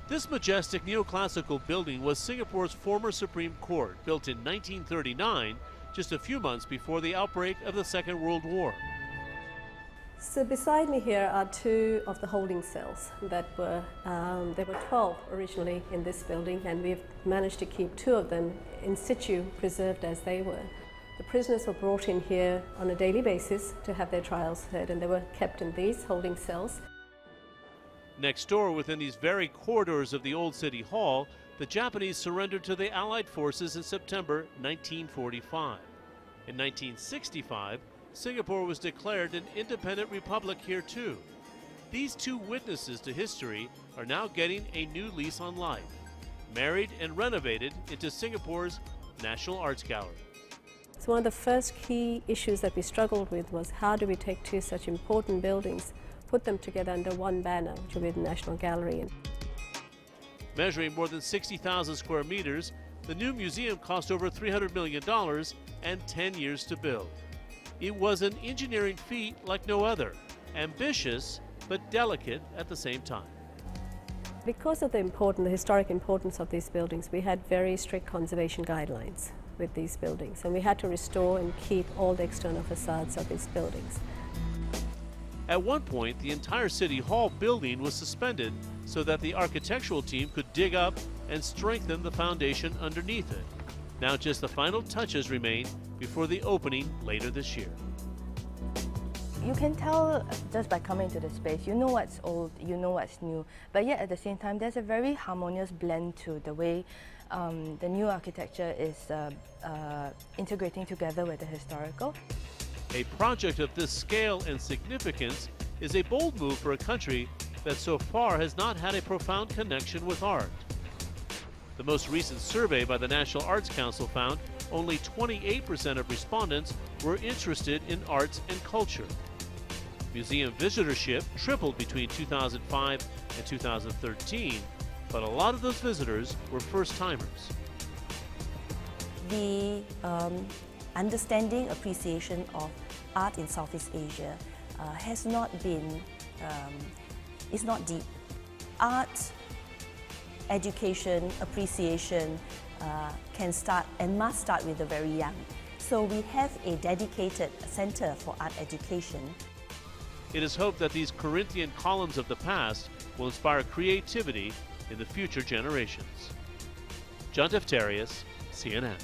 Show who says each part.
Speaker 1: This majestic neoclassical building was Singapore's former Supreme Court, built in 1939, just a few months before the outbreak of the Second World War.
Speaker 2: So beside me here are two of the holding cells that were, there were 12 originally in this building, and we've managed to keep two of them in situ, preserved as they were. The prisoners were brought in here on a daily basis to have their trials heard, and they were kept in these holding cells.
Speaker 1: Next door, within these very corridors of the old City Hall, the Japanese surrendered to the Allied forces in September 1945. In 1965, Singapore was declared an independent republic here too. These two witnesses to history are now getting a new lease on life, married and renovated into Singapore's National Arts Gallery.
Speaker 2: So one of the first key issues that we struggled with was how do we take two such important buildings, put them together under one banner, which will be the National Gallery.
Speaker 1: Measuring more than 60,000 square meters, the new museum cost over $300 million and 10 years to build. It was an engineering feat like no other, ambitious but delicate at the same time.
Speaker 2: Because of the historic importance of these buildings, we had very strict conservation guidelines with these buildings, and we had to restore and keep all the external facades of these buildings.
Speaker 1: At one point, the entire City Hall building was suspended so that the architectural team could dig up and strengthen the foundation underneath it. Now just the final touches remain before the opening later this year.
Speaker 3: You can tell just by coming to the space, you know what's old, you know what's new, but yet at the same time there's a very harmonious blend to the way the new architecture is integrating together with the historical.
Speaker 1: A project of this scale and significance is a bold move for a country that so far has not had a profound connection with art. The most recent survey by the National Arts Council found only 28% of respondents were interested in arts and culture. Museum visitorship tripled between 2005 and 2013, but a lot of those visitors were first-timers.
Speaker 4: The understanding, appreciation of art in Southeast Asia has not been, is not deep. Art, education, appreciation can start and must start with the very young. So we have a dedicated center for art education.
Speaker 1: It is hoped that these Corinthian columns of the past will inspire creativity in the future generations. John Defterius, CNN.